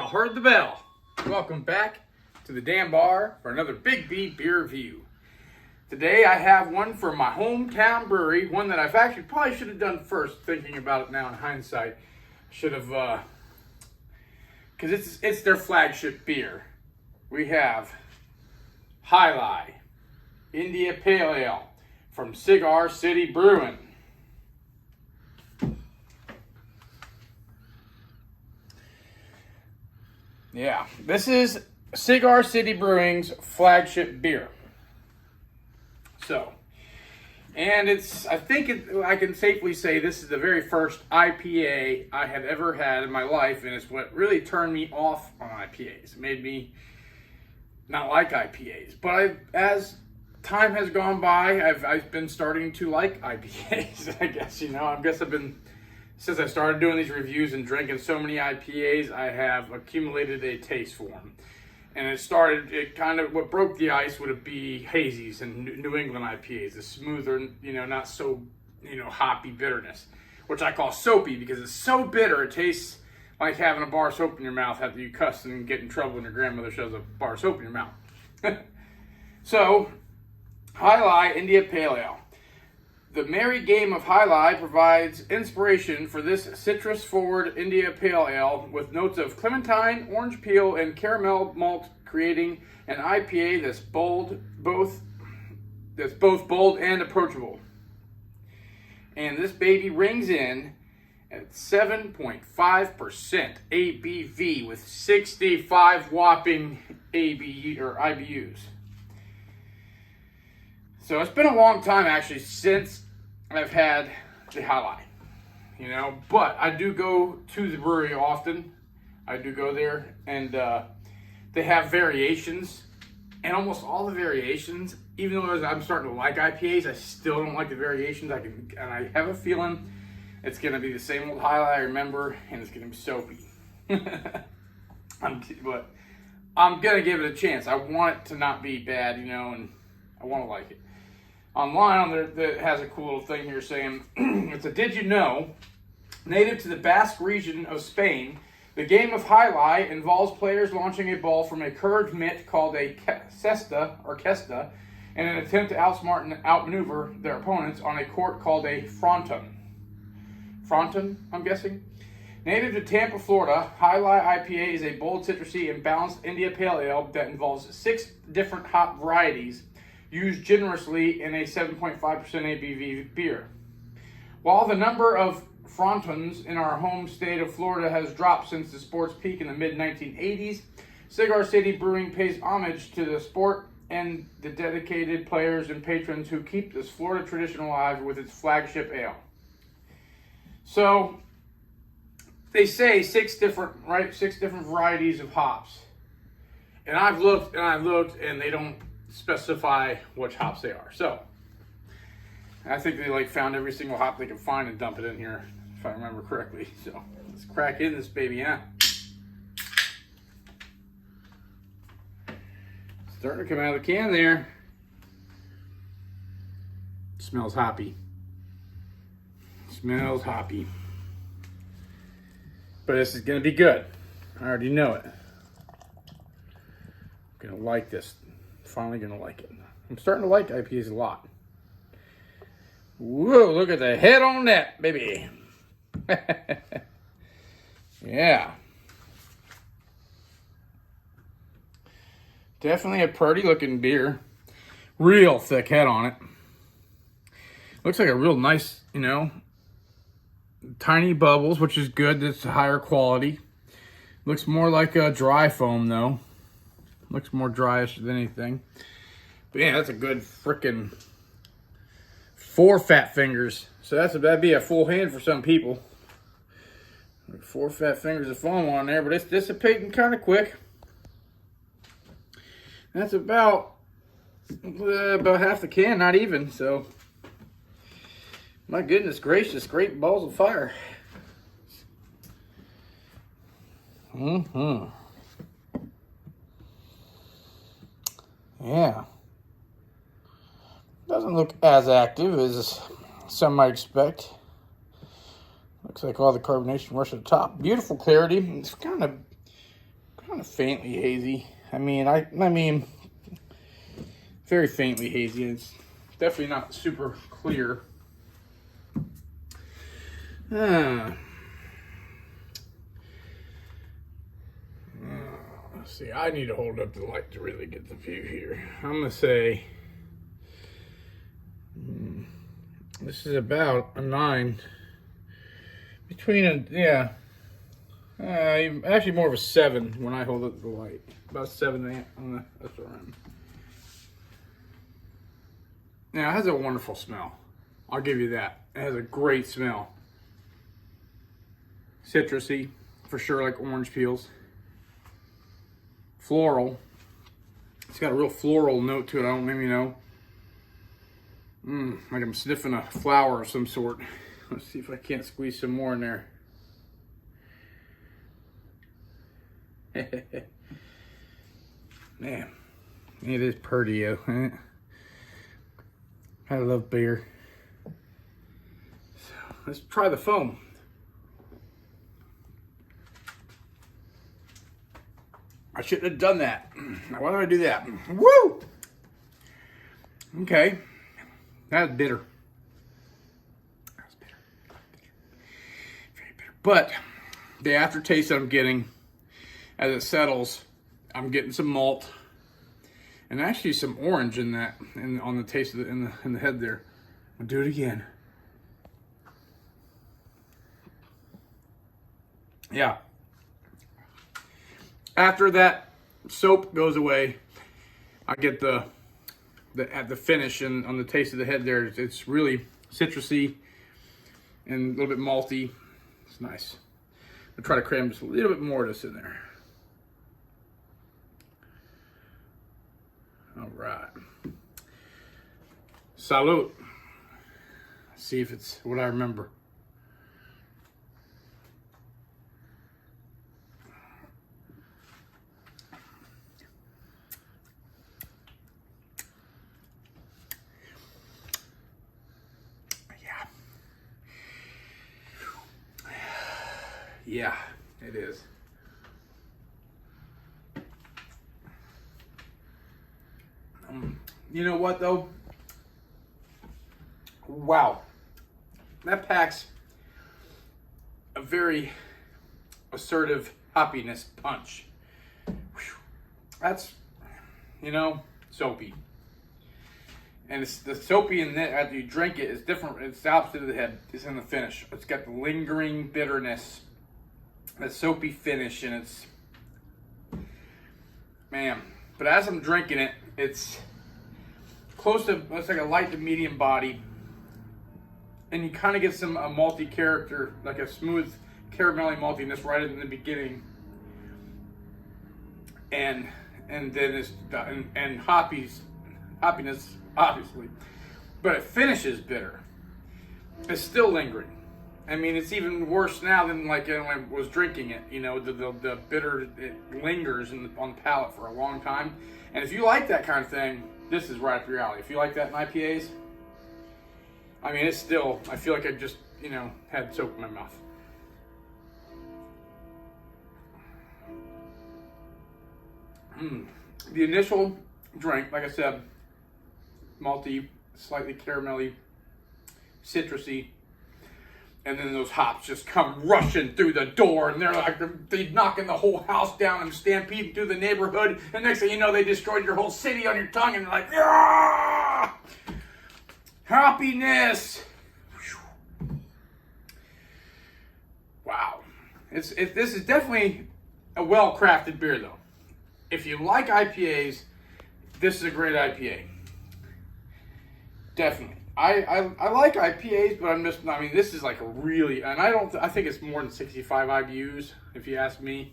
Y'all heard the bell. Welcome back to the damn bar for another Big B beer review. Today I have one from my hometown brewery, one that I've actually probably should have done first, thinking about it now in hindsight. Should have, because it's their flagship beer. We have Alai India Pale Ale from Cigar City Brewing. Yeah, this is Cigar City Brewing's flagship beer. So, and I can safely say this is the very first IPA I have ever had in my life, and it's what really turned me off on IPAs. It made me not like IPAs. But as time has gone by, I've been starting to like IPAs, I guess, since I started doing these reviews and drinking so many IPAs, I have accumulated a taste for them. And what broke the ice would be hazies and New England IPAs, the smoother, not so, hoppy bitterness, which I call soapy because it's so bitter it tastes like having a bar of soap in your mouth after you cuss and get in trouble when your grandmother shoves a bar of soap in your mouth. So, Alai India Pale Ale. The merry game of Alai provides inspiration for this citrus-forward India Pale Ale with notes of clementine, orange peel, and caramel malt, creating an IPA that's both bold and approachable. And this baby rings in at 7.5% ABV with 65 whopping IBUs. So it's been a long time actually since I've had the Alai, but I do go to the brewery often. I do go there, and they have variations, and almost all the variations, even though I'm starting to like IPAs, I still don't like the variations. And I have a feeling it's going to be the same old Alai I remember, and it's going to be soapy. But I'm going to give it a chance. I want it to not be bad, and I want to like it. Online, that has a cool little thing here saying, it's a did you know, native to the Basque region of Spain, the game of Alai involves players launching a ball from a curved mitt called a cesta in an attempt to outsmart and outmaneuver their opponents on a court called a fronton. Fronton, I'm guessing? Native to Tampa, Florida, Alai IPA is a bold, citrusy, and balanced India Pale Ale that involves 6 different hop varieties used generously in a 7.5% ABV beer. While the number of frontons in our home state of Florida has dropped since the sport's peak in the mid-1980s, Cigar City Brewing pays homage to the sport and the dedicated players and patrons who keep this Florida tradition alive with its flagship ale. So, they say 6 different varieties of hops. And I've looked, and they don't specify which hops they are. So, I think they found every single hop they could find and dump it in here, if I remember correctly. So, let's crack in this baby, huh? Starting to come out of the can there. Smells hoppy. Smells hoppy. But this is going to be good. I already know it. I'm going to like this. Finally gonna like it. I'm starting to like IPAs a lot. Whoa, look at the head on that, baby. Yeah. Definitely a pretty looking beer. Real thick head on it. Looks like a real nice, tiny bubbles, which is good. That's higher quality. Looks more like a dry foam though. Looks more dryish than anything. But yeah, that's a good frickin' 4 fat fingers. So that'd be a full hand for some people. 4 fat fingers of foam on there, but it's dissipating kind of quick. That's about half the can, not even. So, my goodness gracious, great balls of fire. Yeah. Doesn't look as active as some might expect. Looks like all the carbonation rushed at the top. Beautiful clarity. It's kind of kind of faintly hazy. I mean, very faintly hazy. It's definitely not super clear. Let's see. I need to hold up the light to really get the view here. I'm gonna say this is about a 9. Actually more of a 7 when I hold up the light. About 7 on the SRM. Now, it has a wonderful smell. I'll give you that. It has a great smell. Citrusy, for sure, like orange peels. Floral. It's got a real floral note to it. I don't maybe know. Like I'm sniffing a flower of some sort. Let's see if I can't squeeze some more in there. Man, it is pretty, isn't it? I love beer. So let's try the foam. I shouldn't have done that. Why did I do that? Woo! Okay, that's bitter. That's bitter. Very bitter. But the aftertaste I'm getting as it settles, I'm getting some malt and actually some orange in that, on the taste of in the head there. I'll do it again. Yeah. After that soap goes away, I get at the finish and on the taste of the head there. It's really citrusy and a little bit malty. It's nice. I'll try to cram just a little bit more of this in there. All right. Salute. See if it's what I remember. Yeah, it is. You know what though? Wow. That packs a very assertive hoppiness punch. Whew. That's, soapy. And it's the soapy in it after you drink it is different. It's the opposite of the head. It's in the finish. It's got the lingering bitterness, that soapy finish, and it's, man. But as I'm drinking it, it's close to, it's like a light to medium body, and you kind of get some malty character, like a smooth caramelly maltiness right in the beginning, and then it's and hoppiness obviously, but it finishes bitter. It's still lingering. I mean, it's even worse now than like when I was drinking it. The bitter, it lingers on the palate for a long time. And if you like that kind of thing, this is right up your alley. If you like that in IPAs, I mean, it's still, I feel like I just, had soap in my mouth. The initial drink, like I said, malty, slightly caramelly, citrusy. And then those hops just come rushing through the door, and they're knocking the whole house down and stampeding through the neighborhood. And next thing you know, they destroyed your whole city on your tongue, and you're like, yeah! Happiness! Wow. This is definitely a well-crafted beer, though. If you like IPAs, this is a great IPA. Definitely. I like IPAs, but this is like a really, and I think it's more than 65 IBUs, if you ask me.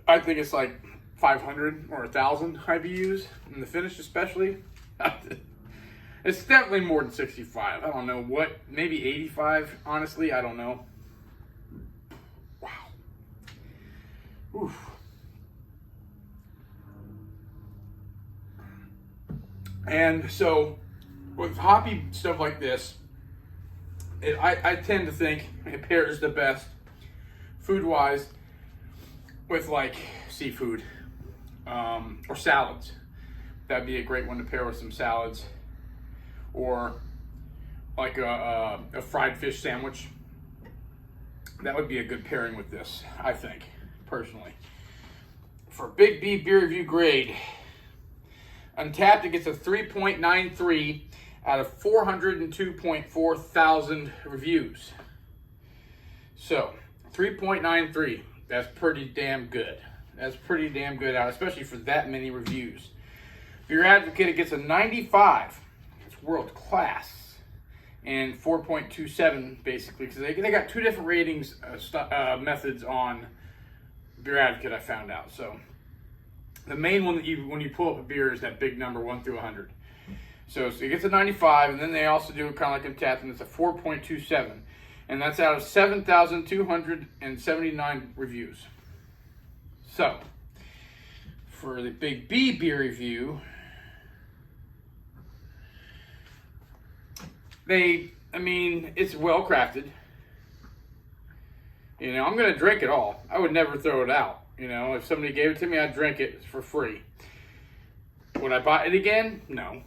I think it's like 500 or 1,000 IBUs, in the finish especially. It's definitely more than 65. I don't know what, maybe 85, honestly, I don't know. Wow. Oof. And so, with hoppy stuff like this, I tend to think it pairs the best, food-wise, with like seafood or salads. That'd be a great one to pair with some salads, or like a fried fish sandwich. That would be a good pairing with this, I think, personally. For Big B beer review grade, Untapped, it gets a 3.93 out of 402.4 thousand reviews. So 3.93, that's pretty damn good. That's pretty damn good out, especially for that many reviews. Beer Advocate, it gets a 95. It's world class. And 4.27 basically, because they got two different ratings methods on Beer Advocate, I found out. So the main one that when you pull up a beer is that big number 1 through 100. So it gets a 95, and then they also do it kind of like Untapped, and it's a 4.27. And that's out of 7,279 reviews. So for the Big B beer review, it's well crafted. You know, I'm going to drink it all. I would never throw it out. You know, if somebody gave it to me, I'd drink it for free. Would I buy it again? No.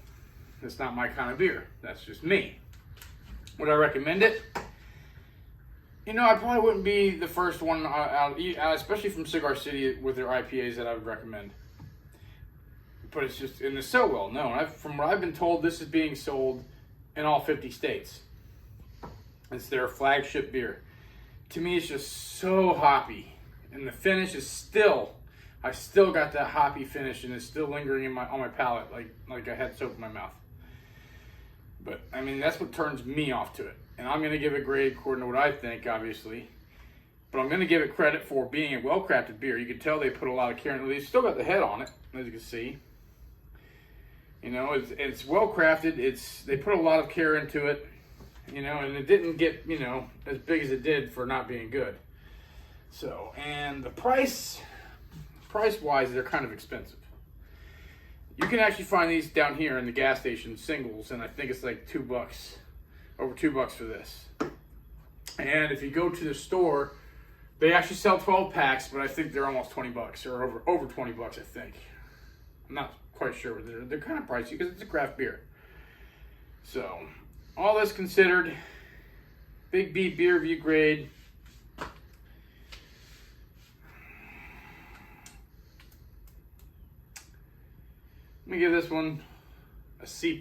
It's not my kind of beer. That's just me. Would I recommend it? You know, I probably wouldn't be the first one out, especially from Cigar City with their IPAs, that I would recommend. But it's just, and it's so well known. From what I've been told, this is being sold in all 50 states. It's their flagship beer. To me, it's just so hoppy. And the finish is I still got that hoppy finish, and it's still lingering on my palate like I had soap in my mouth. But, I mean, that's what turns me off to it. And I'm going to give it a grade according to what I think, obviously. But I'm going to give it credit for being a well-crafted beer. You can tell they put a lot of care into it. They still got the head on it, as you can see. You know, it's well-crafted. They put a lot of care into it. You know, and it didn't get, you know, as big as it did for not being good. So, and the price-wise, they're kind of expensive. You can actually find these down here in the gas station, singles, and I think it's like $2, over $2 for this. And if you go to the store, they actually sell 12 packs, but I think they're almost $20 or over $20, I think. I'm not quite sure. They're kind of pricey because it's a craft beer. So, all this considered, Big B beer review grade. Let me give this one a C+.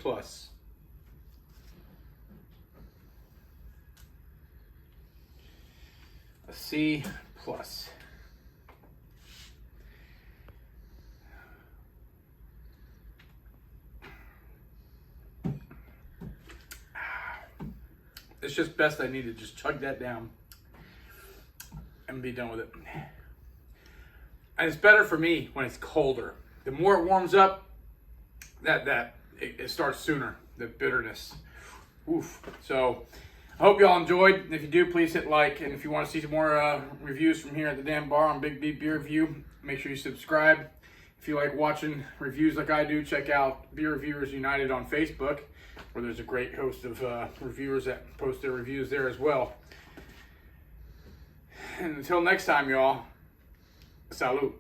A C+. It's just best I need to just chug that down and be done with it. And it's better for me when it's colder. The more it warms up, it starts sooner, the bitterness. Oof. So I hope y'all enjoyed. If you do, please hit like. And if you want to see some more reviews from here at the damn bar on Big B Beer Review, make sure you subscribe. If you like watching reviews like I do, check out Beer Reviewers United on Facebook, where there's a great host of reviewers that post their reviews there as well. And until next time, y'all, salute.